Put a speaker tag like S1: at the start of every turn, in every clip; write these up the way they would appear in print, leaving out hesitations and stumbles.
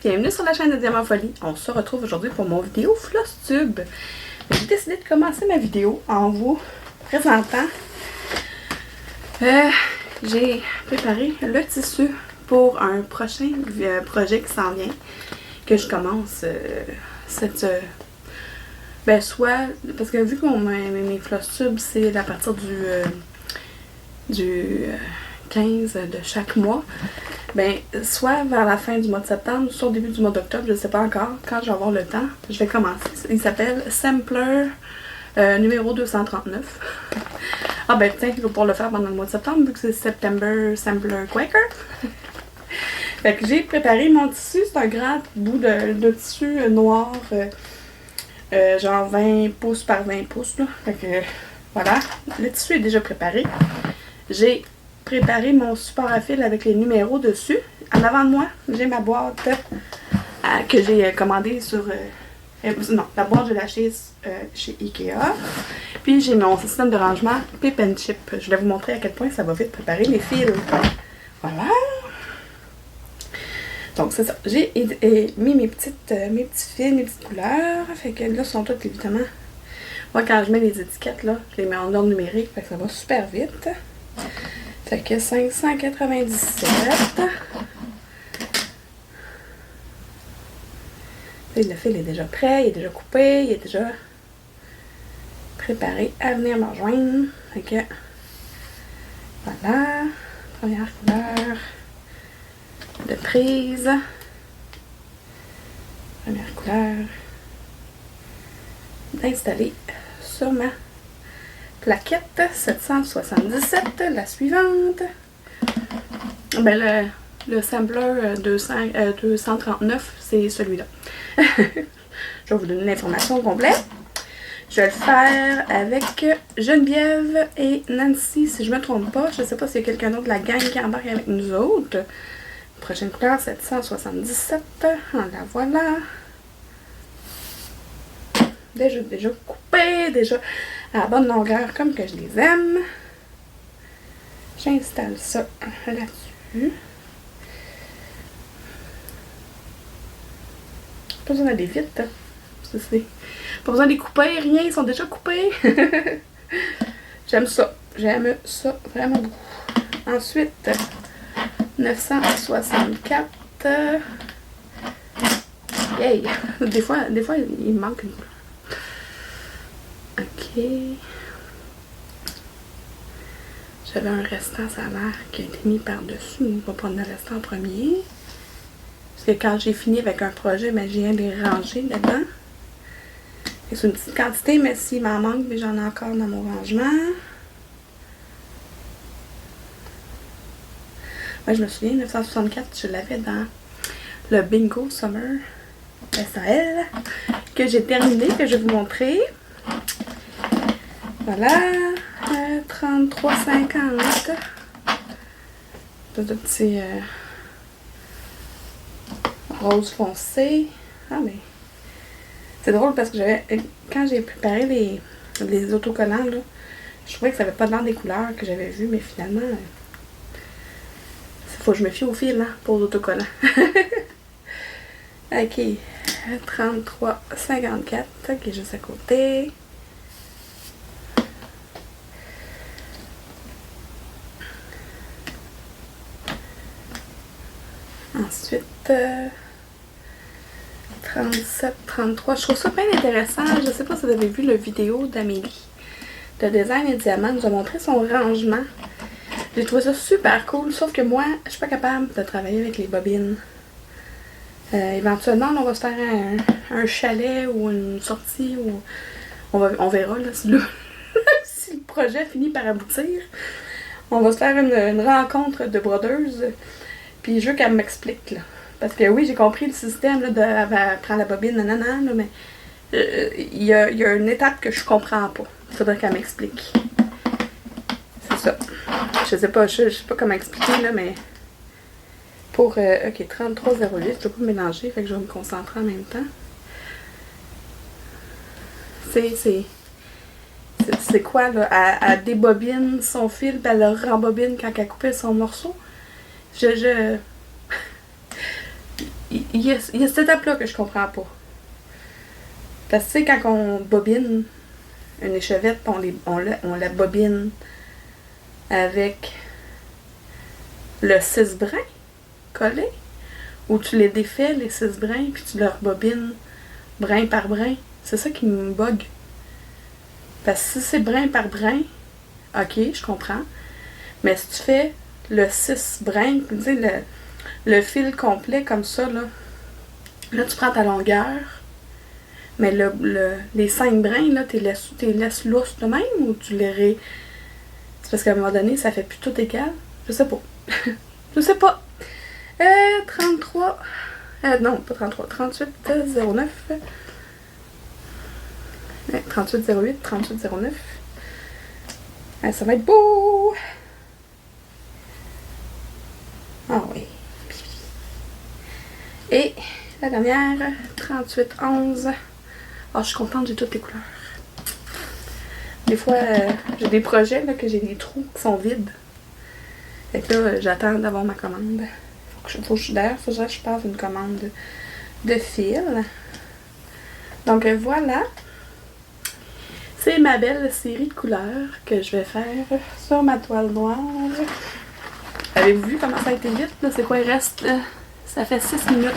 S1: bienvenue sur la chaîne de Diamant Folie. On se retrouve aujourd'hui pour mon vidéo Floss Tube. J'ai décidé de commencer ma vidéo en vous présentant. J'ai préparé le tissu pour un prochain projet qui s'en vient, que je commence soit, parce que vu que mes Floss Tubes, c'est à partir du 15 de chaque mois, soit vers la fin du mois de septembre, soit au début du mois d'octobre, je ne sais pas encore, quand je vais avoir le temps, je vais commencer. Il s'appelle Sampler numéro 239. Peut-être qu'il va pouvoir le faire pendant le mois de septembre, vu que c'est September Sampler Quaker. Fait que j'ai préparé mon tissu, c'est un grand bout de tissu noir, genre 20 pouces par 20 pouces, là. Fait que, voilà, le tissu est déjà préparé. J'ai préparé mon support à fil avec les numéros dessus. En avant de moi, j'ai ma boîte que j'ai commandée sur... la boîte de la chez Ikea. Puis j'ai mon système de rangement Pip and Chip. Je vais vous montrer à quel point ça va vite préparer les fils. Voilà. Donc c'est ça. J'ai mis mes petits fils, mes petites couleurs. Fait que là, sont toutes évidemment... Moi, quand je mets les étiquettes, là, je les mets en ordre numérique. Fait que ça va super vite. Fait que 597. Le fil est déjà prêt, il est déjà coupé, il est déjà préparé à venir me rejoindre. Fait que voilà, première couleur de prise. Première couleur d'installer sur ma plaquette 777. La suivante, le sampler 239, c'est celui-là. Je vais vous donner l'information complète. Je vais le faire avec Geneviève et Nancy, si je ne me trompe pas. Je ne sais pas s'il y a quelqu'un d'autre de la gang qui embarque avec nous autres. Prochaine couleur, 777. La voilà. Déjà coupé, déjà à la bonne longueur comme que je les aime. J'installe ça là-dessus. Pas besoin d'aller vite. Pas besoin de les couper, rien, ils sont déjà coupés. J'aime ça vraiment beaucoup. Ensuite, 964. Yay! Des fois, il me manque une couleur. Ok. J'avais un restant salaire qui a été mis par-dessus. On va prendre le restant en premier. Parce que quand j'ai fini avec un projet, je viens de les ranger dedans. C'est une petite quantité, mais s'il m'en manque, j'en ai encore dans mon rangement. Je me souviens, 964, je l'avais dans le Bingo Summer SAL que j'ai terminé, que je vais vous montrer. Voilà, 33,50. De petits rose foncé. C'est drôle parce que quand j'ai préparé les autocollants, là, je trouvais que ça n'avait pas l'air des couleurs que j'avais vues, mais finalement, il faut que je me fie au fil pour les autocollants. Ok, 33,54 qui est juste à côté. Ensuite, 37, 33. Je trouve ça bien intéressant. Je ne sais pas si vous avez vu la vidéo d'Amélie de Design et Diamant. Elle nous a montré son rangement. J'ai trouvé ça super cool. Sauf que moi, je suis pas capable de travailler avec les bobines. Éventuellement, on va se faire un chalet ou une sortie. Ou on verra là, si le projet finit par aboutir. On va se faire une rencontre de brodeuses. Puis je veux qu'elle m'explique, là. Parce que oui, j'ai compris le système là, de prendre la bobine, nanana, là, mais il y a une étape que je comprends pas. Il faudrait qu'elle m'explique. C'est ça. Je sais pas comment expliquer, là, mais pour, ok, 33,08, je dois pas mélanger, fait que je vais me concentrer en même temps. C'est quoi, là? Elle débobine son fil, puis elle le rembobine quand elle coupait son morceau. il y a cette étape-là que je comprends pas. Parce que tu sais, quand on bobine une échevette, on la bobine avec le 6 brins collé, ou tu les défais, les 6 brins, puis tu leur bobines brin par brin. C'est ça qui me bug. Parce que si c'est brin par brin, ok, je comprends. Mais si tu fais le 6 brins, tu sais, le fil complet comme ça, là tu prends ta longueur, mais les 5 brins, là, tu les laisses lousses de même, ou tu les C'est parce qu'à un moment donné, ça fait plus tout égal. Je sais pas. Je sais pas. 33. Non, pas 33. 3809. 3808, 3809. Ça va être beau! Ah oui. Et la dernière, 3811. Ah, je suis contente, j'ai toutes les couleurs. Des fois, j'ai des projets là, que j'ai des trous qui sont vides. Fait que là, j'attends d'avoir ma commande. D'ailleurs, il faudrait que je passe une commande de fil. Donc voilà. C'est ma belle série de couleurs que je vais faire sur ma toile noire. Avez-vous vu comment ça a été vite? C'est quoi, il reste? Ça fait 6 minutes.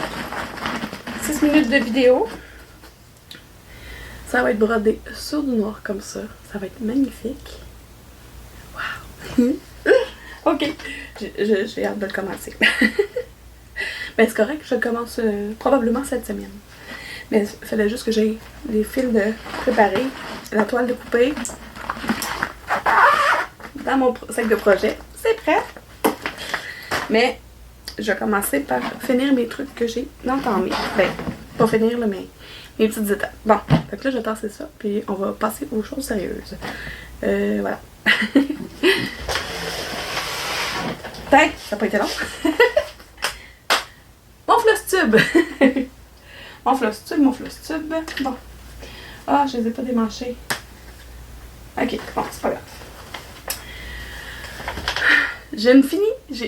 S1: 6 minutes de vidéo. Ça va être brodé sur du noir comme ça. Ça va être magnifique. Wow! Ok, j'ai hâte de le commencer. Mais c'est correct, je le commence probablement cette semaine. Mais il fallait juste que j'ai les fils de préparer, la toile de couper dans mon sac de projet. C'est prêt! Mais je vais commencer par finir mes trucs que j'ai entamés. Ben, pas finir là, mais mes petites étapes. Bon, donc là je vais tasser ça, puis on va passer aux choses sérieuses. Voilà. Tac, ça n'a pas été long. Mon floss-tube! Mon floss-tube. Bon. Ah, je les ai pas démanchés. Ok, bon, c'est pas grave. J'ai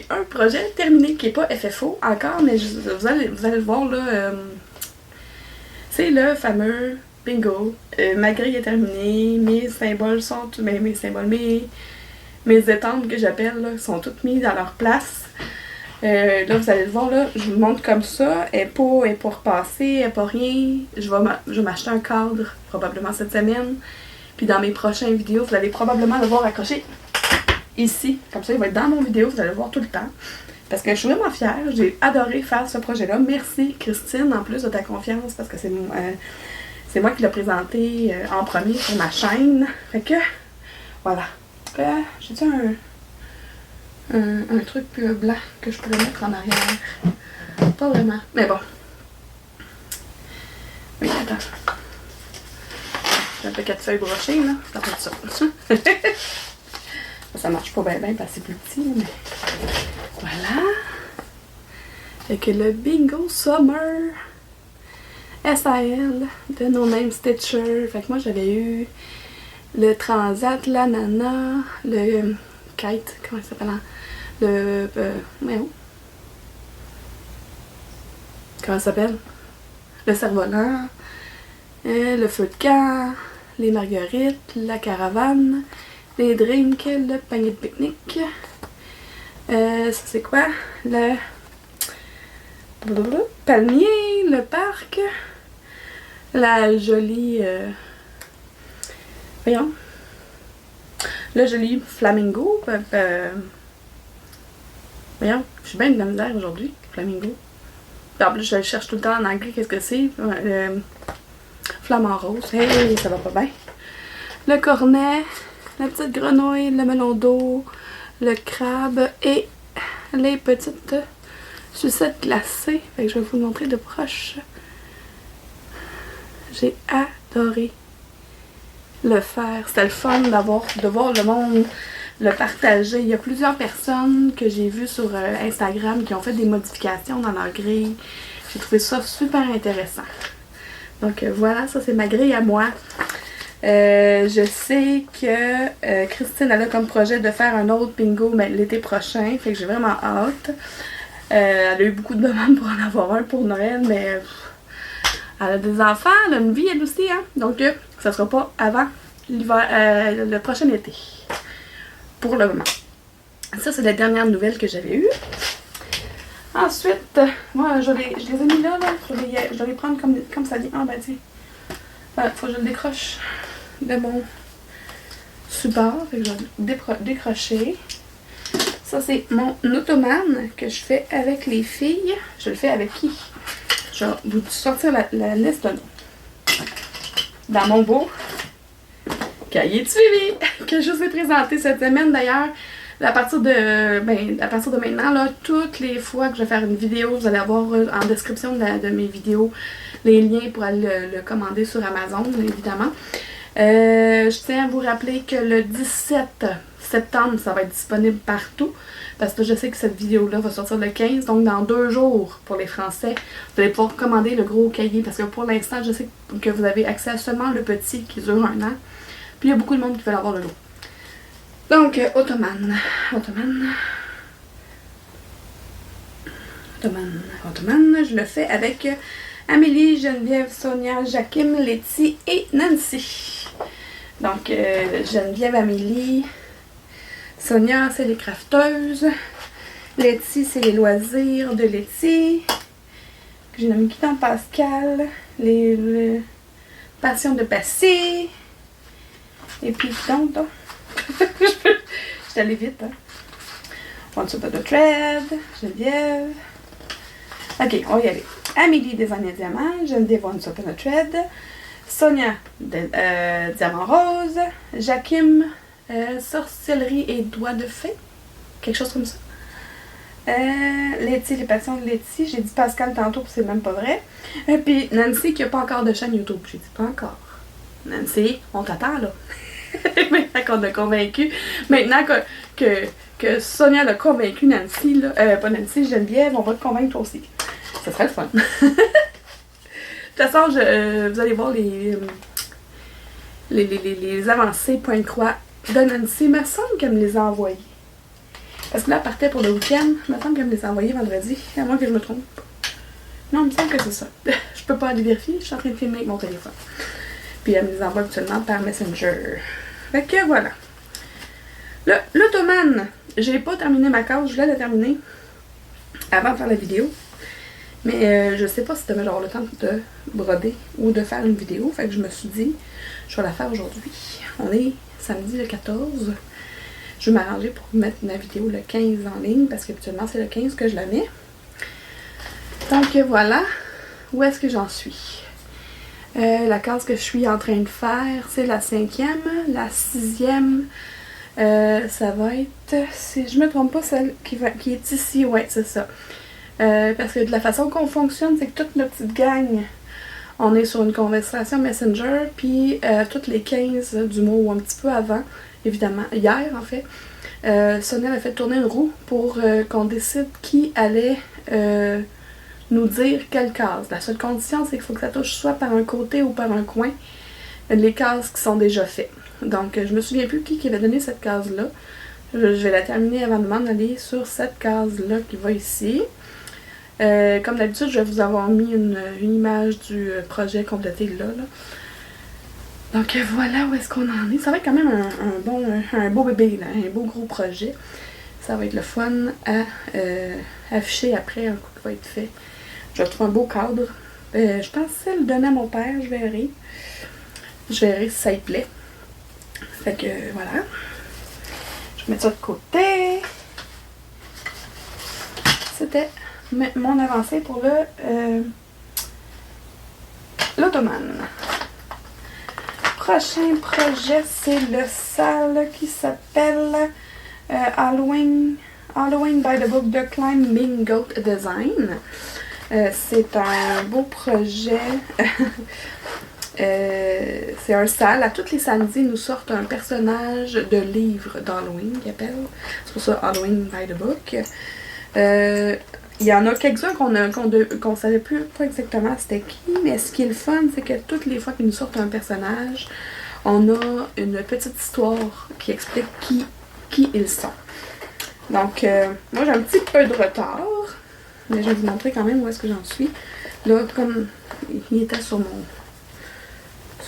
S1: un projet terminé qui n'est pas FFO encore, mais vous allez le voir là. C'est le fameux bingo. Ma grille est terminée, mes symboles sont mes symboles, mes étampes que j'appelle là, sont toutes mises à leur place. Là, vous allez le voir, là, je vous montre comme ça. Elle n'est pas repassée, elle n'est pas rien. Je vais m'acheter un cadre, probablement cette semaine. Puis dans mes prochaines vidéos, vous allez probablement le voir accroché ici. Comme ça, il va être dans mon vidéo, vous allez le voir tout le temps. Parce que je suis vraiment fière, j'ai adoré faire ce projet-là. Merci Christine, en plus de ta confiance, parce que c'est moi qui l'ai présenté en premier sur ma chaîne. Fait que, voilà. J'ai-tu un truc blanc que je pourrais mettre en arrière? Pas vraiment, mais bon. Oui, attends. J'ai un paquet de feuilles brochées, là. Ça peut être ça. Ça marche pas bien parce que c'est plus petit, mais voilà. Fait que le Bingo Summer SAL de No Name Stitcher. Fait que moi j'avais eu le Transat, l'Anana, le Kite, comment ça s'appelle? Comment ça s'appelle? Le cerf-volant, le feu de camp, les marguerites, la caravane, les drinks, le panier de pique-nique. Ça c'est quoi? Le palmier, le parc, la jolie... voyons. Le joli flamingo. Voyons, je suis bien de la misère aujourd'hui, flamingo. En plus, je le cherche tout le temps en anglais, qu'est-ce que c'est? Flamant rose. Hey, ça va pas bien. Le cornet, la petite grenouille, le melon d'eau, le crabe et les petites sucettes glacées. Fait que je vais vous le montrer de proche. J'ai adoré le faire. C'était le fun de voir le monde le partager. Il y a plusieurs personnes que j'ai vues sur Instagram qui ont fait des modifications dans leur grille. J'ai trouvé ça super intéressant. Donc voilà, ça c'est ma grille à moi. Je sais que Christine elle a comme projet de faire un autre bingo mais l'été prochain. Fait que j'ai vraiment hâte. Elle a eu beaucoup de demandes pour en avoir un pour Noël, mais elle a des enfants, elle a une vie elle aussi, hein. Donc ça sera pas avant l'hiver, le prochain été. Pour le moment. Ça, c'est la dernière nouvelle que j'avais eue. Ensuite, moi, je les ai mis là. Je vais les prendre comme ça dit. Ah, ben tiens. Voilà, faut que je le décroche de mon support. Fait que je vais le décrocher. Ça, c'est mon ottomane que je fais avec les filles. Je le fais avec qui? Je vais vous sortir la liste là. Dans mon beau cahier de suivi que je vous ai présenté cette semaine d'ailleurs. À partir de maintenant, là, toutes les fois que je vais faire une vidéo, vous allez avoir en description de mes vidéos les liens pour aller le commander sur Amazon, évidemment. Je tiens à vous rappeler que le 17 septembre, ça va être disponible partout. Parce que je sais que cette vidéo-là va sortir le 15, donc dans 2 jours pour les Français, vous allez pouvoir commander le gros cahier. Parce que pour l'instant, je sais que vous avez accès à seulement le petit qui dure 1 an. Puis il y a beaucoup de monde qui veut avoir le gros. Donc, ottomane, je le fais avec Amélie, Geneviève, Sonia, Jakim, Letty et Nancy. Donc, Geneviève, Amélie, Sonia, c'est les crafteuses, Letty, c'est les loisirs de Letty, j'ai nommé Guiton Pascal, les passions de Passy, et puis donc, je suis allée vite, hein. Once Upon a Thread, Geneviève. Ok, on va y aller. Amélie, Design et Diamant, Geneviève, Once Upon a Thread, Sonia, Diamant Rose, Jakim, Sorcellerie et Doigts de Fée, quelque chose comme ça. Letty, les passions de Letty, j'ai dit Pascal tantôt, c'est même pas vrai. Puis Nancy qui n'a pas encore de chaîne YouTube, j'ai dit pas encore. Nancy, on t'attend là. Maintenant qu'on l'a convaincu, maintenant que Sonia l'a convaincu Nancy, là, pas Nancy, Geneviève, on va te convaincre toi aussi. Ça serait le fun. De toute façon, vous allez voir les avancées point-croix de Nancy. Il me semble qu'elle me les a envoyées. Parce que là, elle partait pour le week-end. Il me semble qu'elle me les a envoyées vendredi, à moins que je me trompe. Non, il me semble que c'est ça. Je peux pas aller vérifier, je suis en train de filmer avec mon téléphone. Puis elle me les envoie actuellement par Messenger. Fait que voilà. L'ottomane, j'ai pas terminé ma case, je voulais la terminer avant de faire la vidéo. Mais je sais pas si demain j'aurai le temps de broder ou de faire une vidéo. Fait que je me suis dit, je vais la faire aujourd'hui. On est samedi le 14. Je vais m'arranger pour mettre ma vidéo le 15 en ligne parce qu'habituellement c'est le 15 que je la mets. Donc voilà, où est-ce que j'en suis? La case que je suis en train de faire, c'est la 5e. La 6e, ça va être, si je me trompe pas, celle qui est ici, ouais, c'est ça. Parce que de la façon qu'on fonctionne, c'est que toute notre petite gang, on est sur une conversation Messenger, puis toutes les 15 du mois ou un petit peu avant, évidemment, hier en fait, Sonia a fait tourner une roue pour qu'on décide qui allait nous dire quelle case. La seule condition, c'est qu'il faut que ça touche soit par un côté ou par un coin les cases qui sont déjà faites. Donc, je me souviens plus qui avait donné cette case-là. Je vais la terminer avant de m'en aller sur cette case-là qui va ici. Comme d'habitude, je vais vous avoir mis une image du projet complété là. Donc voilà où est-ce qu'on en est. Ça va être quand même un beau bébé, là, un beau gros projet. Ça va être le fun à afficher après un coup qui va être fait. Je vais trouver un beau cadre. Je pensais le donner à mon père, je verrai. Je verrai si ça lui plaît. Fait que voilà. Je vais mettre ça de côté. C'était mon avancée pour l'ottomane. Prochain projet, c'est le salle qui s'appelle Halloween by the Book de Climbing Goat Design. C'est un beau projet. C'est un salle. À tous les samedis, ils nous sortent un personnage de livre d'Halloween, qu'ils appellent. C'est pour ça Halloween by the Book. Il y en a quelques-uns qu'on savait plus pas exactement c'était qui, mais ce qui est le fun, c'est que toutes les fois qu'ils nous sortent un personnage, on a une petite histoire qui explique qui ils sont. Donc, moi j'ai un petit peu de retard. Mais je vais vous montrer quand même où est-ce que j'en suis. Là, comme il était sur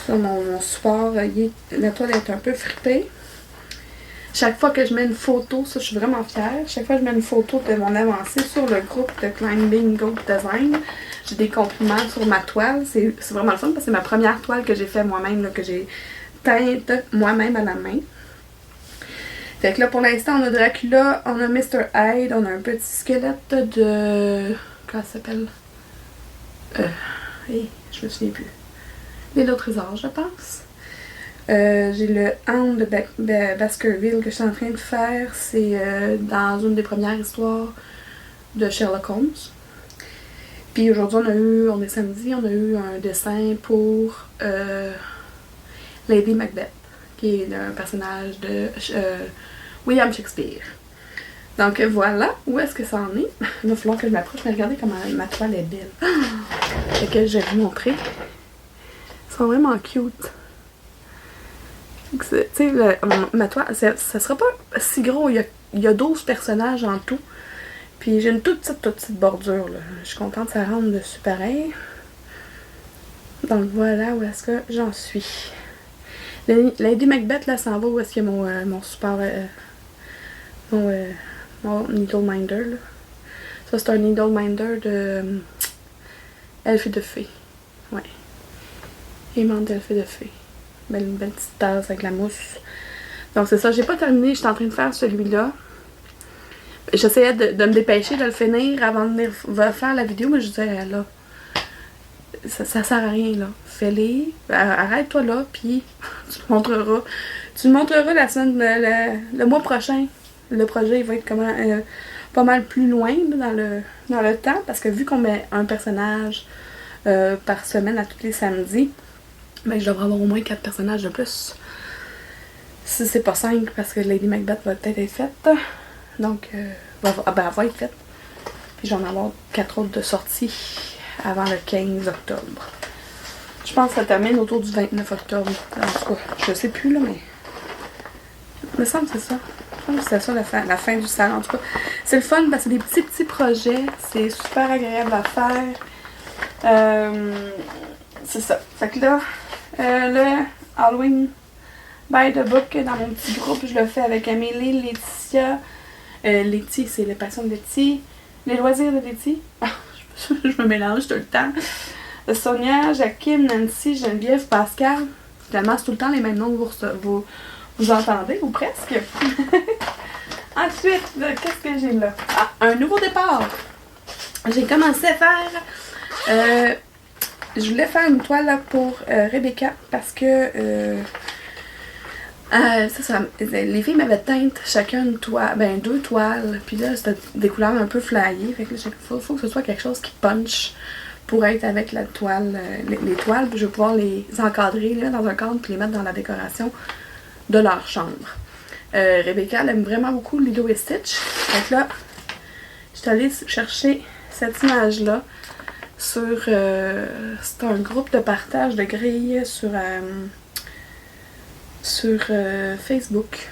S1: mon support, la toile est un peu fripée. Chaque fois que je mets une photo, ça je suis vraiment fière, chaque fois que je mets une photo de mon avancée sur le groupe de Climbing Goat Design, j'ai des compliments sur ma toile. C'est vraiment le fun parce que c'est ma première toile que j'ai fait moi-même, là, que j'ai teinte moi-même à la main. Fait que là, pour l'instant, on a Dracula, on a Mr. Hyde, on a un petit squelette de... Comment ça s'appelle? Je me souviens plus. L'île au trésor, je pense. J'ai le Hound de Baskerville que je suis en train de faire. C'est dans une des premières histoires de Sherlock Holmes. Puis aujourd'hui, on est samedi, on a eu un dessin pour Lady Macbeth, qui est un personnage de William Shakespeare. Donc voilà, où est-ce que ça en est? Il va falloir que je m'approche, mais regardez comment ma toile est belle. Fait que je vais vous montrer. Ils sont vraiment cute. Tu sais, ma toile, ça sera pas si gros. Il y a 12 personnages en tout. Puis j'ai une toute petite bordure, là. Je suis contente que ça rentre dessus pareil. Donc voilà où est-ce que j'en suis. Lady Macbeth, là, s'en va où est-ce qu'il y a mon super... mon Needle Minder, là. Ça, c'est un Needle Minder de Elfe de Fée. Ouais. Aimante d'Elfe de Fée. Une belle petite tasse avec la mousse. Donc c'est ça, j'ai pas terminé, j'étais en train de faire celui-là. J'essayais de me dépêcher de le finir avant de venir faire la vidéo, mais je disais là, ça sert à rien là. Fais-les, arrête-toi là, puis tu me montreras. Tu me montreras la semaine, le mois prochain. Le projet il va être pas mal plus loin là, dans le temps, parce que vu qu'on met un personnage par semaine à tous les samedis, ben, je devrais avoir au moins 4 personnages de plus. Si c'est pas 5, parce que Lady Macbeth va peut-être être faite. Donc, elle va être faite. Puis j'en vais avoir 4 autres de sortie avant le 15 octobre. Je pense que ça termine autour du 29 octobre. En tout cas, je sais plus là, mais... Il me semble que c'est ça. Je pense que c'est ça la fin du salon. En tout cas, c'est le fun parce que c'est des petits projets. C'est super agréable à faire. C'est ça. Fait que là... le Halloween by the Book dans mon petit groupe, je le fais avec Amélie, Laetitia, Letty, c'est les passions de Letty, les loisirs de Letty, je me mélange tout le temps, Sonia, Jacqueline, Nancy, Geneviève, Pascal, finalement c'est tout le temps les mêmes noms que vous entendez, ou presque. Ensuite, qu'est-ce que j'ai là? Ah, un nouveau départ. J'ai commencé à faire... je voulais faire une toile là, pour Rebecca parce que les filles m'avaient teint chacun une toile, ben 2 toiles, puis là c'était des couleurs un peu flyées, fait que là faut que ce soit quelque chose qui punch pour être avec la toile, les toiles, puis je vais pouvoir les encadrer là, dans un cadre puis les mettre dans la décoration de leur chambre. Rebecca elle aime vraiment beaucoup Lilo et Stitch, fait que là je suis allée chercher cette image là sur c'est un groupe de partage de grilles sur Facebook.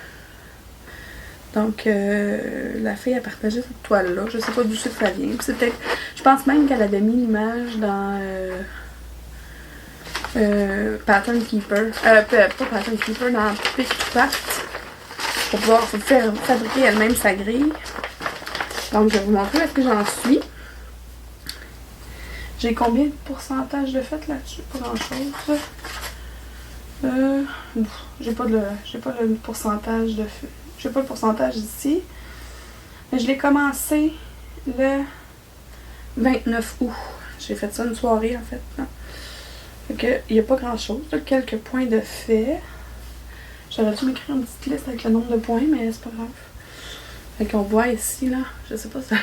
S1: Donc la fille a partagé cette toile là, je sais pas d'où c'est que ça vient. Puis c'est peut-être, je pense même qu'elle avait mis l'image dans Pattern Keeper, pas Pattern Keeper, dans PicToPact pour pouvoir fabriquer elle-même sa grille. Donc je vais vous montrer où est-ce que j'en suis. J'ai combien de pourcentage de fait là-dessus? Pas grand-chose. J'ai pas le pourcentage de fait. J'ai pas le pourcentage ici. Mais je l'ai commencé le 29 août. J'ai fait ça une soirée en fait. Non. Fait que il n'y a pas grand-chose. Quelques points de fait. J'aurais dû m'écrire une petite liste avec le nombre de points, mais c'est pas grave. Fait qu'on voit ici, là, je sais pas si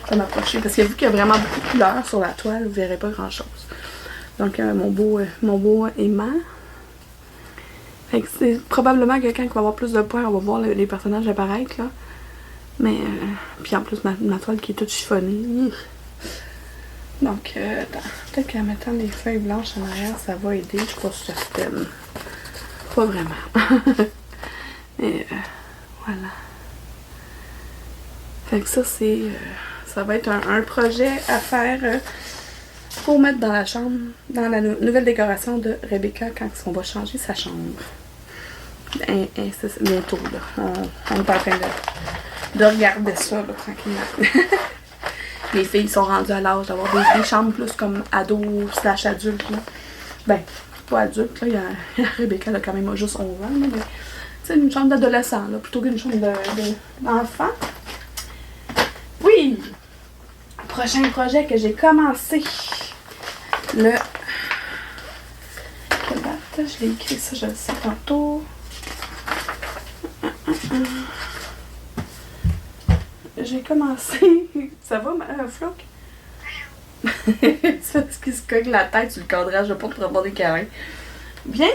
S1: ça m'approcher. Parce que vu qu'il y a vraiment beaucoup de couleurs sur la toile, vous verrez pas grand chose. Donc mon beau aimant. Fait que c'est probablement quelqu'un qui va avoir plus de points, on va voir les personnages apparaître là. Mais puis en plus ma toile qui est toute chiffonnée. Donc peut-être qu'en mettant des feuilles blanches en arrière, ça va aider, je suis pas certaine. Pas vraiment. Mais voilà. Fait que ça, c'est Ça va être un projet à faire pour mettre dans la chambre, dans la nouvelle décoration de Rebecca quand on va changer sa chambre. C'est bientôt, là. On est en train de regarder ça, là, tranquillement. Les filles sont rendues à l'âge d'avoir des chambres plus comme ados / adultes, là. Ben, pas adulte, là. Il y a Rebecca, là, quand même, a juste 11 ans, là, mais c'est une chambre d'adolescent, là, plutôt qu'une chambre d'enfant. Oui! Prochain projet que j'ai commencé. Quelle date? Je l'ai écrit, ça, je le sais tantôt. J'ai commencé. Ça va, Floc? C'est parce qu'il se cogne la tête sur le cadrage, je vais pas te prendre des câlins. Viens!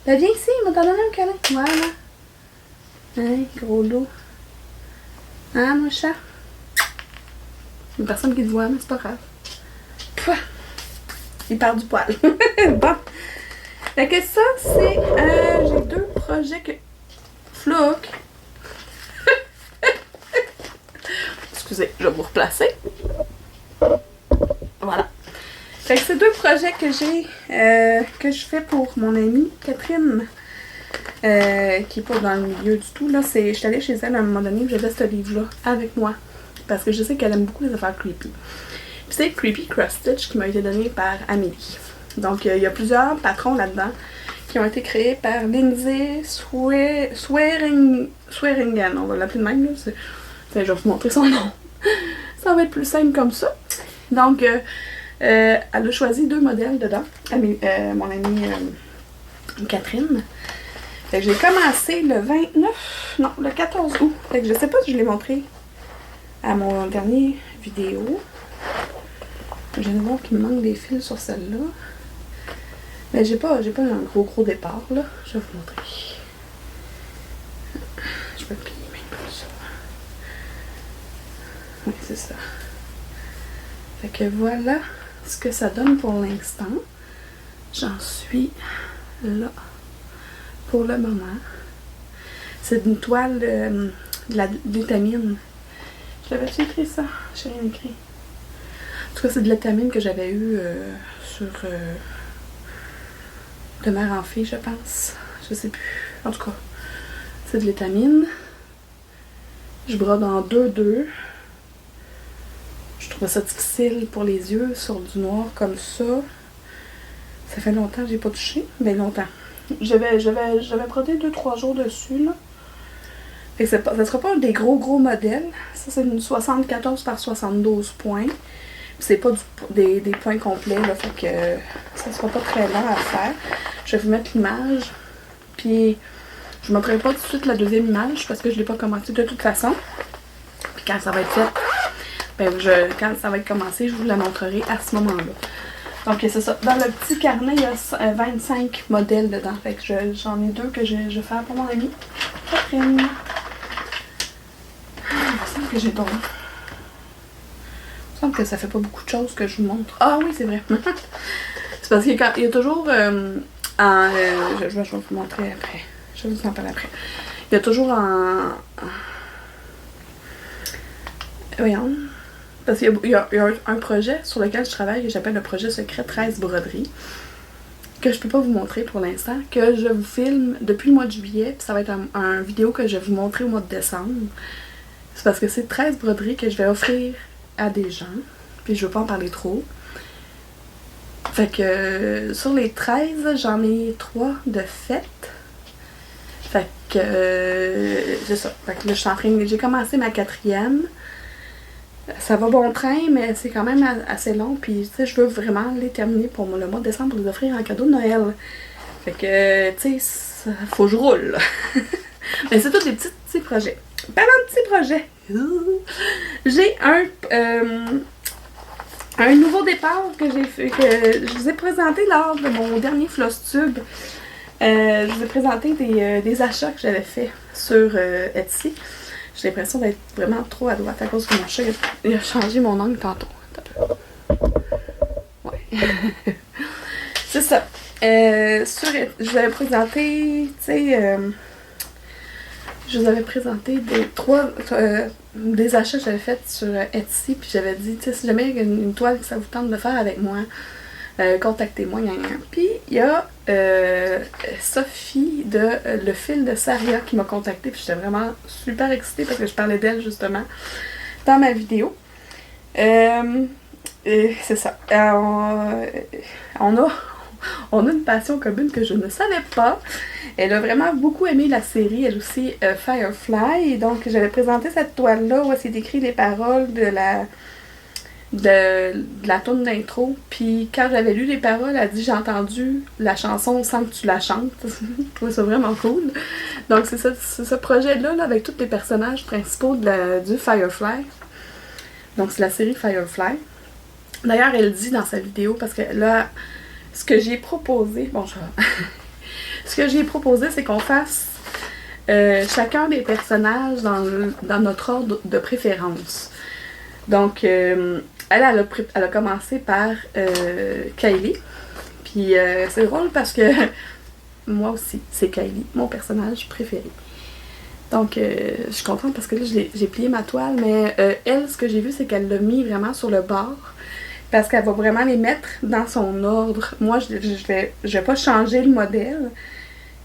S1: Ben, viens ici, il m'a donné un câlin. Voilà. Hein, gros loup. Hein, mon chat? Une personne qui te voit, mais c'est pas grave. Pouah! Il perd du poil. Bon. Fait que ça, c'est... j'ai 2 projets que... Floc! Excusez, je vais vous replacer. Voilà. Fait que c'est 2 projets que j'ai, que je fais pour mon amie Catherine, qui est pas dans le milieu du tout. Là, je suis allée chez elle à un moment donné, j'avais ce livre-là avec moi. Parce que je sais qu'elle aime beaucoup les affaires creepy. Puis c'est Creepy Cross Stitch qui m'a été donné par Amélie. Donc, il y a plusieurs patrons là-dedans qui ont été créés par Lindsay Swearingen. On va l'appeler de même, là. Je vais vous montrer son nom. Ça va être plus simple comme ça. Donc, elle a choisi 2 modèles dedans. Mon amie Catherine. Fait que j'ai commencé le 14 août. Fait que je sais pas si je l'ai montré à mon dernier vidéo. Je viens de voir qu'il me manque des fils sur celle-là. Mais j'ai pas un gros départ, là. Je vais vous montrer. Je peux plier même comme ça. Oui, c'est ça. Fait que voilà ce que ça donne pour l'instant. J'en suis là pour le moment. C'est une toile de la glutamine. Je l'avais écrit ça? J'ai rien écrit. En tout cas, c'est de l'étamine que j'avais eu sur de mère en fille, je pense. Je sais plus. En tout cas, c'est de l'étamine. Je brode en 2-2. Je trouvais ça difficile pour les yeux sur du noir comme ça. Ça fait longtemps que j'ai pas touché. Mais longtemps. J'avais brodé 2-3 jours dessus, là. Fait que ça sera pas des gros modèles. Ça, c'est une 74 par 72 points. C'est pas des points complets, là. Fait que ça sera pas très long à faire. Je vais vous mettre l'image. Puis, je vous montrerai pas tout de suite la deuxième image parce que je l'ai pas commencé de toute façon. Puis quand ça va être fait, ben quand ça va être commencé, je vous la montrerai à ce moment-là. Donc c'est ça. Dans le petit carnet, il y a 25 modèles dedans. Fait que j'en ai 2 que je vais faire pour mon amie Catherine. Il me semble que j'ai tombé. Il me semble que ça fait pas beaucoup de choses que je vous montre. Ah oui, c'est vrai. C'est parce qu'il y a toujours je vais vous montrer après. Je vais vous en parler après. Il y a toujours voyons. Parce qu'il y a un projet sur lequel je travaille que j'appelle le projet secret 13 broderies. Que je peux pas vous montrer pour l'instant. Que je vous filme depuis le mois de juillet. Puis ça va être un vidéo que je vais vous montrer au mois de décembre. C'est parce que c'est 13 broderies que je vais offrir à des gens. Puis je veux pas en parler trop. Fait que sur les 13, j'en ai 3 de fête. Fait que c'est ça. Fait que là, j'ai commencé ma 4e. Ça va bon train, mais c'est quand même assez long. Puis, tu sais, je veux vraiment les terminer pour le mois de décembre pour les offrir en cadeau de Noël. Fait que, tu sais, faut que je roule. Mais c'est tous des petits projets. Parlant de petits projets, j'ai un nouveau départ que j'ai fait, que je vous ai présenté lors de mon dernier Flosstube. Je vous ai présenté des achats que j'avais fait sur Etsy. J'ai l'impression d'être vraiment trop à droite à cause que mon chat il a changé mon angle tantôt. Ouais. C'est ça. Je vous avais présenté, tu sais, Je vous avais présenté des achats que j'avais fait sur Etsy, puis j'avais dit, tu sais, si jamais il y a une toile que ça vous tente de faire avec moi, contactez-moi, Puis il y a Sophie de Le Fil de Saria qui m'a contactée, puis j'étais vraiment super excitée parce que je parlais d'elle justement dans ma vidéo. Et c'est ça. On a une passion commune que je ne savais pas. Elle a vraiment beaucoup aimé la série, elle aussi, Firefly. Et donc, j'avais présenté cette toile-là où c'est écrit les paroles de la tourne d'intro. Puis quand j'avais lu les paroles, elle a dit « J'ai entendu la chanson sans que tu la chantes. » Je trouvais ça vraiment cool. Donc, c'est ce projet-là, là, avec tous les personnages principaux du Firefly. Donc, c'est la série Firefly. D'ailleurs, elle dit dans sa vidéo, parce que là, ce que j'ai proposé, ce que j'ai proposé, c'est qu'on fasse chacun des personnages dans notre ordre de préférence. Donc, elle a commencé par Kylie. Puis, c'est drôle parce que moi aussi, c'est Kylie, mon personnage préféré. Donc, je suis contente parce que là, j'ai plié ma toile, mais elle, ce que j'ai vu, c'est qu'elle l'a mis vraiment sur le bord. Parce qu'elle va vraiment les mettre dans son ordre. Moi, je vais pas changer le modèle.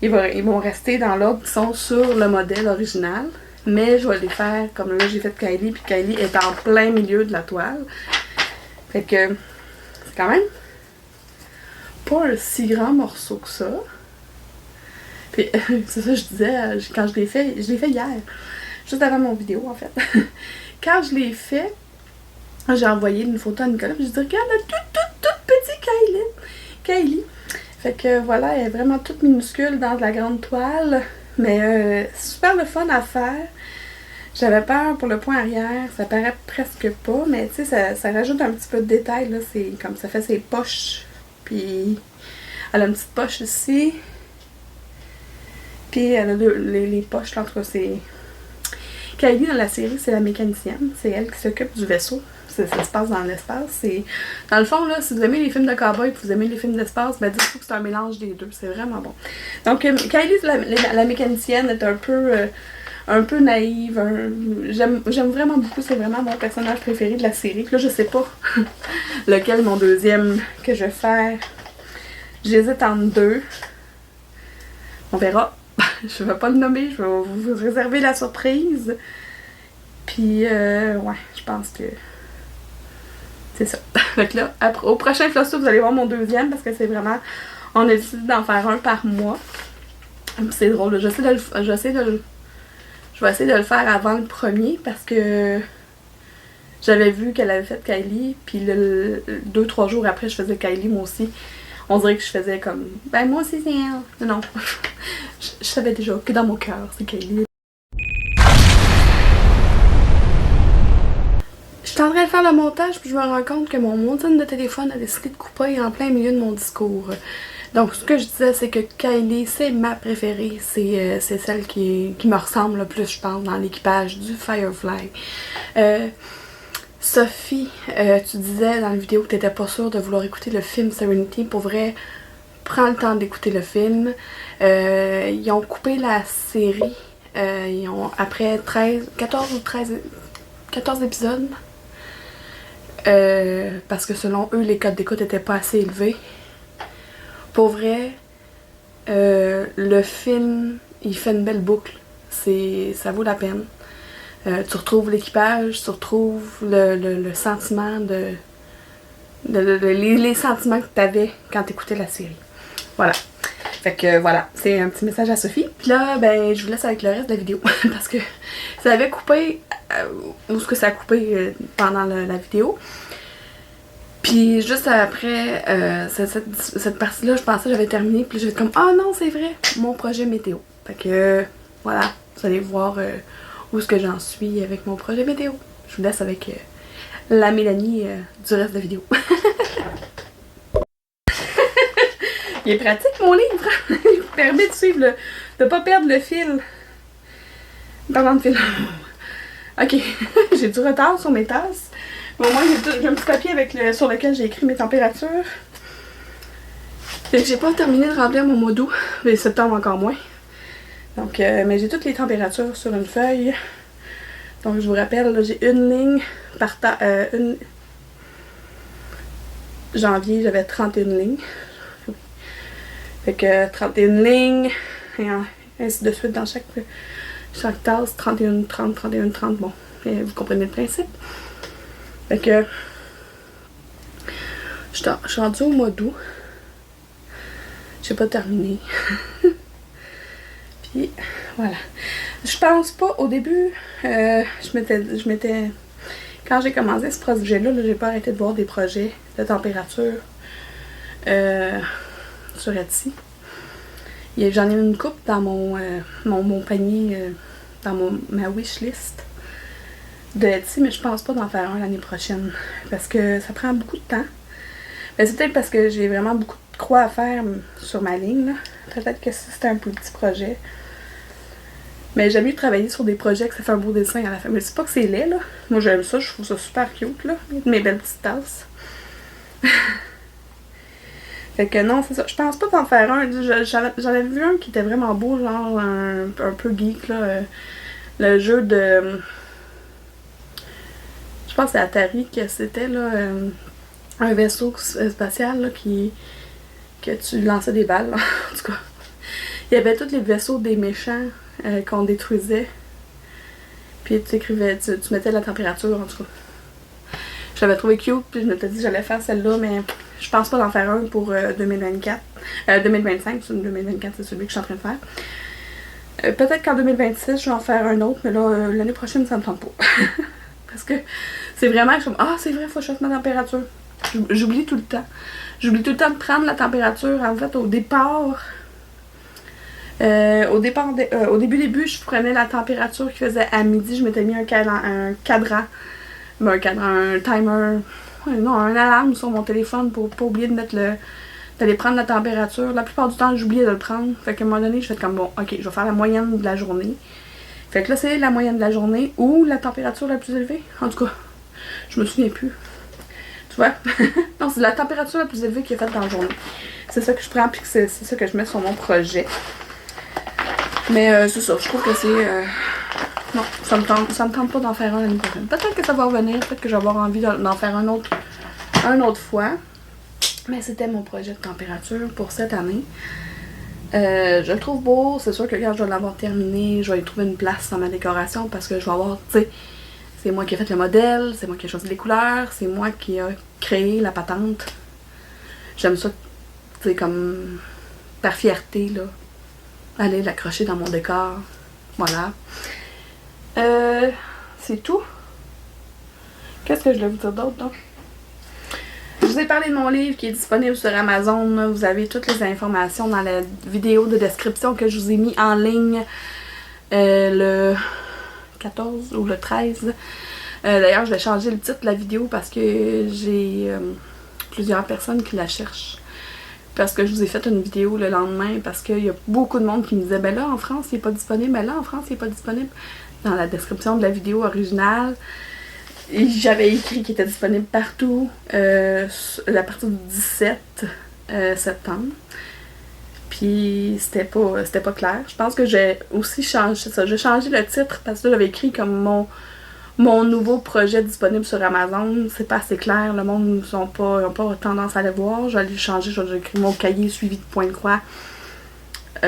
S1: Ils vont rester dans l'ordre qui sont sur le modèle original. Mais je vais les faire comme là, j'ai fait Kylie. Puis Kylie est en plein milieu de la toile. Fait que c'est quand même pas un si grand morceau que ça. Puis c'est ça que je disais quand je l'ai fait hier. Juste avant mon vidéo, en fait. Quand je l'ai fait, j'ai envoyé une photo à Nicolas, puis j'ai dit « Regarde, la toute petite Kylie. » Fait que voilà, elle est vraiment toute minuscule dans de la grande toile, mais super le fun à faire. J'avais peur pour le point arrière, ça paraît presque pas, mais tu sais, ça rajoute un petit peu de détail, là, c'est comme ça fait ses poches, puis elle a une petite poche ici, puis elle a les poches, là, en tout cas, c'est... Kylie, dans la série, c'est la mécanicienne, c'est elle qui s'occupe du vaisseau. Ça se passe dans l'espace. Dans le fond, là, si vous aimez les films de cowboy et que vous aimez les films d'espace, ben dites-vous que c'est un mélange des deux. C'est vraiment bon. Donc, Kylie, la mécanicienne, est un peu naïve. J'aime vraiment beaucoup. C'est vraiment mon personnage préféré de la série. Puis là, je sais pas lequel mon deuxième que je vais faire. J'hésite entre deux. On verra. Je vais pas le nommer. Je vais vous réserver la surprise. Puis, ouais, je pense que... C'est ça. Donc là, au prochain Flosso, vous allez voir mon deuxième parce que c'est vraiment... On a décidé d'en faire un par mois. C'est drôle. Je vais essayer de le faire avant le premier parce que j'avais vu qu'elle avait fait Kylie. Puis 2-3 jours après, je faisais Kylie moi aussi. On dirait que je faisais comme... Ben moi aussi, c'est elle. Non. je savais déjà que dans mon cœur, c'est Kylie. Je suis en train de faire le montage puis je me rends compte que mon montagne de téléphone a décidé de couper en plein milieu de mon discours. Donc ce que je disais c'est que Kylie c'est ma préférée, c'est celle qui me ressemble le plus je pense dans l'équipage du Firefly. Sophie, tu disais dans la vidéo que tu n'étais pas sûre de vouloir écouter le film Serenity. Pour vrai, prends le temps d'écouter le film. Ils ont coupé la série, après 14 ou 14 épisodes. Parce que selon eux, les codes d'écoute n'étaient pas assez élevés. Pour vrai, le film, il fait une belle boucle. Ça vaut la peine. Tu retrouves l'équipage, tu retrouves le sentiment les sentiments que tu avais quand tu écoutais la série. Voilà. Fait que voilà, c'est un petit message à Sophie. Puis là, ben, je vous laisse avec le reste de la vidéo. Parce que ça avait coupé, ou ce que ça a coupé pendant la vidéo. Puis juste après cette partie-là, je pensais que j'avais terminé. Puis j'étais comme, ah non, c'est vrai, mon projet météo. Fait que voilà, vous allez voir où est-ce que j'en suis avec mon projet météo. Je vous laisse avec la Mélanie du reste de la vidéo. Il est pratique mon livre, il vous permet de suivre de pas perdre le fil. Parlant de fil. Ok, j'ai du retard sur mes tasses. Mais au moins j'ai un petit papier sur lequel j'ai écrit mes températures. Fait que j'ai pas terminé de remplir mon mois d'août, mais septembre encore moins. Donc, mais j'ai toutes les températures sur une feuille. Donc, je vous rappelle, là, j'ai une ligne par temps. Janvier, j'avais 31 lignes. Fait que 31 lignes, et ainsi de suite dans chaque tasse, 31, 30, 31, 30. Bon, et vous comprenez le principe. Fait que je suis rendue au mois d'août. J'ai pas terminé. Puis voilà. Je pense pas au début, je m'étais quand j'ai commencé ce projet-là, j'ai pas arrêté de voir des projets de température sur Etsy. J'en ai une couple dans mon panier, dans ma wishlist de Etsy, mais je pense pas d'en faire un l'année prochaine parce que ça prend beaucoup de temps. Mais c'est peut-être parce que j'ai vraiment beaucoup de croix à faire sur ma ligne. Peut-être que c'est un plus petit projet. Mais j'aime mieux travailler sur des projets que ça fait un beau dessin à la fin. Mais c'est pas que c'est laid, là. Moi, j'aime ça, je trouve ça super cute, là. Mes belles petites tasses. Fait que non, c'est ça. Je pense pas d'en faire un. J'en avais vu un qui était vraiment beau, genre un peu geek, là. Le jeu de... Je pense que c'est Atari que c'était, là. Un vaisseau spatial, là, que tu lançais des balles, là. En tout cas. Il y avait tous les vaisseaux des méchants qu'on détruisait. Puis tu écrivais, tu mettais la température, en tout cas. Je l'avais trouvé cute, puis je m'étais dit que j'allais faire celle-là, mais je pense pas d'en faire un pour 2024. 2025, 2024, c'est celui que je suis en train de faire. Peut-être qu'en 2026, je vais en faire un autre, mais là, l'année prochaine, ça me tente pas. Parce que c'est vraiment, je suis comme, ah, c'est vrai, faut que je fasse ma température. J'oublie tout le temps. J'oublie tout le temps de prendre la température, en fait, au départ. Au début, je prenais la température qui faisait à midi. Je m'étais mis un cadran. Un timer. Non, un alarme sur mon téléphone pour pas oublier d'aller prendre la température. La plupart du temps, j'oubliais de le prendre. Fait qu'à un moment donné, je fais comme bon, ok, je vais faire la moyenne de la journée. Fait que là, c'est la moyenne de la journée ou la température la plus élevée. En tout cas, je me souviens plus. Tu vois? Non, c'est la température la plus élevée qui est faite dans la journée. C'est ça que je prends, puis c'est ça que je mets sur mon projet. Mais c'est ça, je trouve que c'est... non, ça me tente pas d'en faire un l'année prochaine. Peut-être que ça va revenir, peut-être que je vais avoir envie d'en faire un autre fois. Mais c'était mon projet de température pour cette année. Je le trouve beau, c'est sûr que quand je vais l'avoir terminé, je vais y trouver une place dans ma décoration parce que je vais avoir, tu sais, c'est moi qui ai fait le modèle, c'est moi qui ai choisi les couleurs, c'est moi qui ai créé la patente. J'aime ça, tu sais, comme par fierté, là. Aller l'accrocher dans mon décor. Voilà. C'est tout. Qu'est-ce que je voulais vous dire d'autre, donc? Je vous ai parlé de mon livre qui est disponible sur Amazon. Là. Vous avez toutes les informations dans la vidéo de description que je vous ai mis en ligne le 14 ou le 13. D'ailleurs, je vais changer le titre de la vidéo parce que j'ai plusieurs personnes qui la cherchent. Parce que je vous ai fait une vidéo le lendemain, parce qu'il y a beaucoup de monde qui me disait « Ben là, en France, il n'est pas disponible. Ben là, en France, il n'est pas disponible. » Dans la description de la vidéo originale, j'avais écrit qu'il était disponible partout à partir du 17 septembre. Puis c'était pas clair. Je pense que j'ai aussi changé ça. J'ai changé le titre parce que j'avais écrit comme mon nouveau projet disponible sur Amazon. C'est pas assez clair. Le monde n'a pas tendance à le voir. Je vais aller changer. J'ai écrit mon cahier suivi de point de croix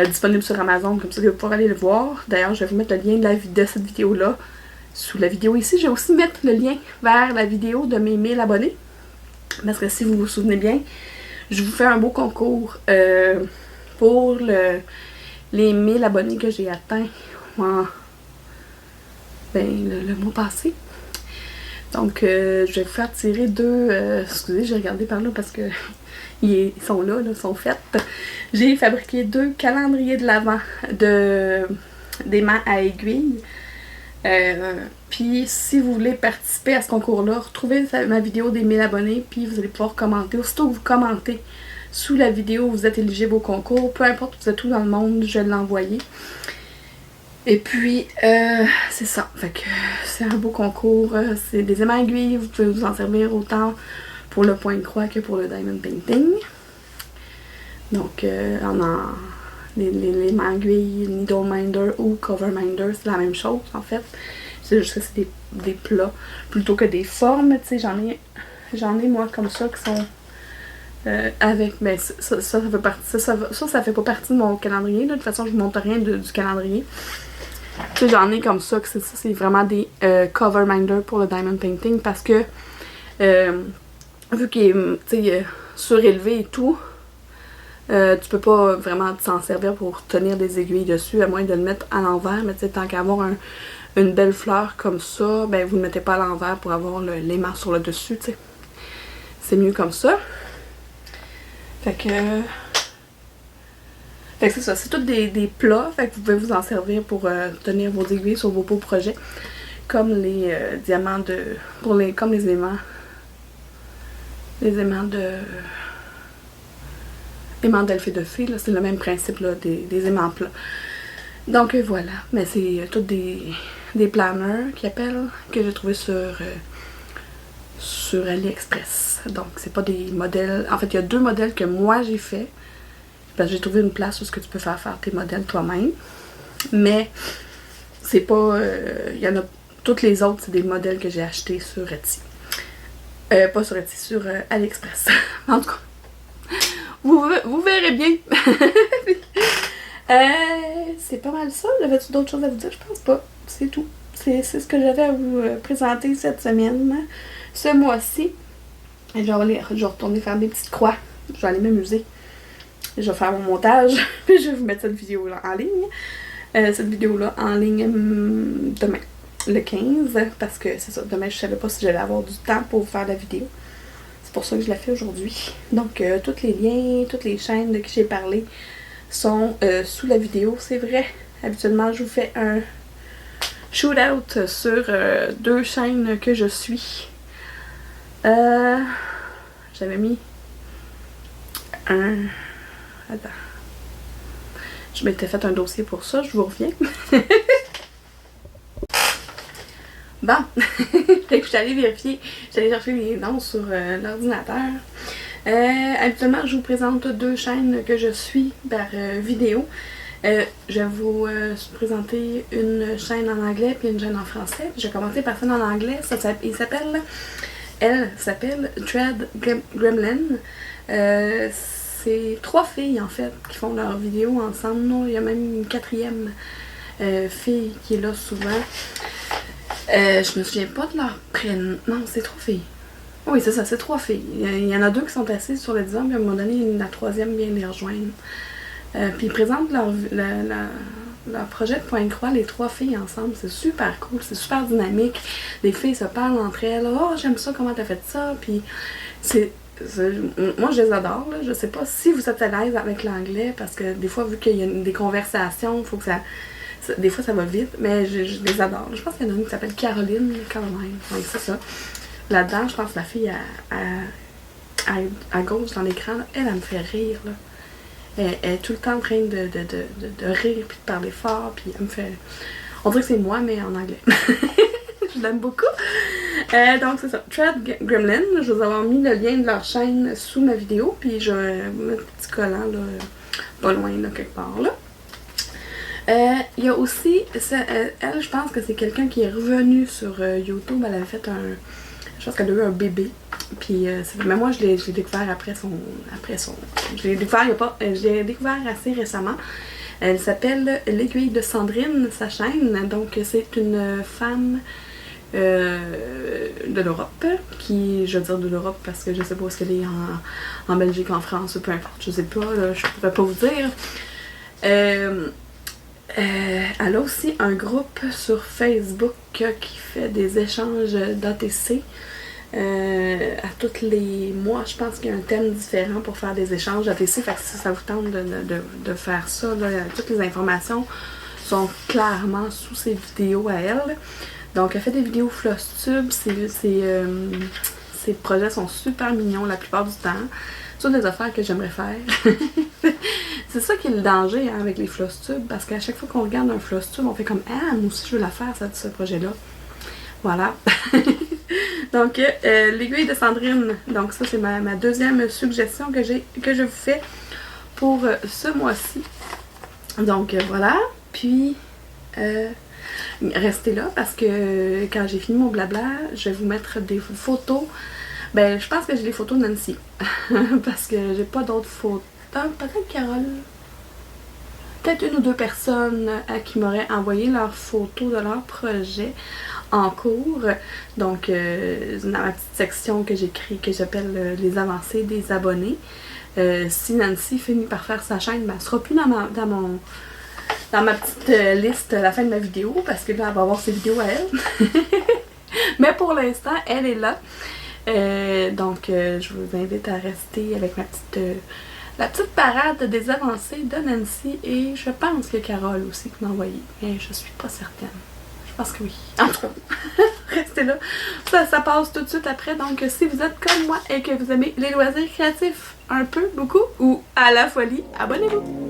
S1: disponible sur Amazon. Comme ça, vous pourrez aller le voir. D'ailleurs, je vais vous mettre le lien de cette vidéo-là sous la vidéo ici. Je vais aussi mettre le lien vers la vidéo de mes 1000 abonnés. Parce que si vous vous souvenez bien, je vous fais un beau concours pour les 1000 abonnés que j'ai atteints le mois passé. Donc, je vais vous faire tirer deux... excusez, j'ai regardé par là parce que ils sont là, ils sont faits. J'ai fabriqué 2 calendriers de l'Avent d'aimants à aiguille. Puis, si vous voulez participer à ce concours-là, retrouvez ma vidéo des 1000 abonnés, puis vous allez pouvoir commenter. Aussitôt que vous commentez sous la vidéo, vous êtes éligible au concours. Peu importe où vous êtes où dans le monde, je vais l'envoyer. Et puis, c'est ça. Fait que c'est un beau concours. C'est des aimants aiguilles. Vous pouvez vous en servir autant pour le point de croix que pour le diamond painting. Donc, les aiguilles Needle Minder ou Cover Minder, c'est la même chose en fait. C'est juste que c'est des plats plutôt que des formes. Tu sais, j'en ai moi comme ça qui sont avec. Mais ça fait partie. Ça fait pas partie de mon calendrier. Là. De toute façon, je ne montre rien du calendrier. Tu sais, j'en ai comme ça, que c'est vraiment des Cover Minder pour le Diamond Painting parce que vu qu'il est surélevé et tout, tu peux pas vraiment s'en servir pour tenir des aiguilles dessus, à moins de le mettre à l'envers. Mais tu sais, tant qu'à avoir une belle fleur comme ça, ben vous ne le mettez pas à l'envers pour avoir l'aimant sur le dessus, tu sais. C'est mieux comme ça. Fait que c'est ça, c'est tous des plats, fait que vous pouvez vous en servir pour tenir vos aiguilles sur vos beaux projets. Comme les diamants de... comme les aimants. Les aimants de... aimants d'elfe et de fée, là, c'est le même principe là, des aimants plats. Donc voilà, mais c'est tous des planners qu'ils appellent, que j'ai trouvé sur AliExpress. Donc c'est pas des modèles, en fait il y a 2 modèles que moi j'ai fait, parce que j'ai trouvé une place où tu peux faire tes modèles toi-même, mais c'est pas, il y en a, toutes les autres c'est des modèles que j'ai achetés sur Etsy. Pas sur Etsy, sur AliExpress. En tout cas, vous verrez bien. C'est pas mal ça. J'avais-tu d'autres choses à vous dire? Je pense pas. C'est tout. C'est ce que j'avais à vous présenter cette semaine. Ce mois-ci. Je vais retourner faire des petites croix. Je vais aller m'amuser. Je vais faire mon montage. Puis je vais vous mettre cette vidéo-là en ligne. Cette vidéo-là en ligne demain, le 15. Parce que c'est ça. Demain, je savais pas si j'allais avoir du temps pour faire la vidéo. C'est pour ça que je la fais aujourd'hui. Donc, tous les liens, toutes les chaînes de qui j'ai parlé sont sous la vidéo, c'est vrai. Habituellement, je vous fais un shootout sur 2 chaînes que je suis. J'avais mis un... Attends. Je m'étais fait un dossier pour ça, je vous reviens. Bon, fait que je suis allée vérifier, j'allais chercher les noms sur l'ordinateur. Habituellement, je vous présente 2 chaînes que je suis par vidéo. Je vais vous présenter une chaîne en anglais puis une chaîne en français. Je vais commencer par celle en anglais. Elle s'appelle Thread Gremlin. C'est 3 filles en fait qui font leurs vidéos ensemble. Non, il y a même une 4e fille qui est là souvent. Je me souviens pas de leur prénom. Non, c'est 3 filles. Oui, c'est ça, c'est 3 filles. Il y en a 2 qui sont assises sur le divan, puis à un moment donné, la 3e vient les rejoindre. Puis ils présentent leur projet de point de croix, les 3 filles ensemble. C'est super cool, c'est super dynamique. Les filles se parlent entre elles. Oh, j'aime ça, comment t'as fait ça? Puis moi, je les adore. Là. Je sais pas si vous êtes à l'aise avec l'anglais, parce que des fois, vu qu'il y a des conversations, il faut que ça... Des fois, ça va vite, mais je les adore. Je pense qu'il y en a une qui s'appelle Caroline. Oui, c'est ça. Là-dedans, je pense que la fille à gauche dans l'écran, elle me fait rire. Là. Elle est tout le temps en train de rire puis de parler fort. Puis elle me fait... On dirait que c'est moi, mais en anglais. Je l'aime beaucoup. Donc, c'est ça. Thread Gremlin. Je vais avoir mis le lien de leur chaîne sous ma vidéo. Puis je vais mettre un petit collant là, pas loin, là, quelque part. Là. Il y a aussi, elle, je pense que c'est quelqu'un qui est revenu sur YouTube. Elle avait fait je pense qu'elle a eu un bébé. Puis, mais moi, je l'ai découvert après son... Je l'ai découvert assez récemment. Elle s'appelle L'Aiguille de Sandrine, sa chaîne. Donc, c'est une femme de l'Europe. Je veux dire de l'Europe parce que je sais pas où est-ce qu'elle est en Belgique, en France, peu importe. Je sais pas, là, je pourrais pas vous dire. Elle a aussi un groupe sur Facebook qui fait des échanges d'ATC. À tous les mois, je pense qu'il y a un thème différent pour faire des échanges d'ATC. Fait que si ça vous tente de faire ça, là, toutes les informations sont clairement sous ses vidéos à elle. Donc, elle fait des vidéos Flosstube. Ses projets sont super mignons la plupart du temps. C'est des affaires que j'aimerais faire. C'est ça qui est le danger hein, avec les Flosstube, parce qu'à chaque fois qu'on regarde un Flosstube, on fait comme « Ah, moi aussi je veux la faire, ce projet-là. » Voilà. Donc, l'aiguille de Sandrine. Donc ça, c'est ma 2e suggestion que je vous fais pour ce mois-ci. Donc voilà, puis restez là parce que quand j'ai fini mon blabla, je vais vous mettre des photos. Ben, je pense que j'ai les photos de Nancy. Parce que j'ai pas d'autres photos. Peut-être Carole. Peut-être une ou deux personnes qui m'auraient envoyé leurs photos de leur projet en cours. Donc, dans ma petite section que j'écris, que j'appelle les avancées des abonnés. Si Nancy finit par faire sa chaîne, ben, elle sera plus dans ma petite liste à la fin de ma vidéo. Parce que là, elle va avoir ses vidéos à elle. Mais pour l'instant, elle est là. Donc, je vous invite à rester avec la petite parade des avancées de Nancy et je pense que Carole aussi qui m'a envoyé, mais je suis pas certaine. Je pense que oui. En tout cas, restez là. Ça passe tout de suite après. Donc, si vous êtes comme moi et que vous aimez les loisirs créatifs un peu, beaucoup ou à la folie, abonnez-vous!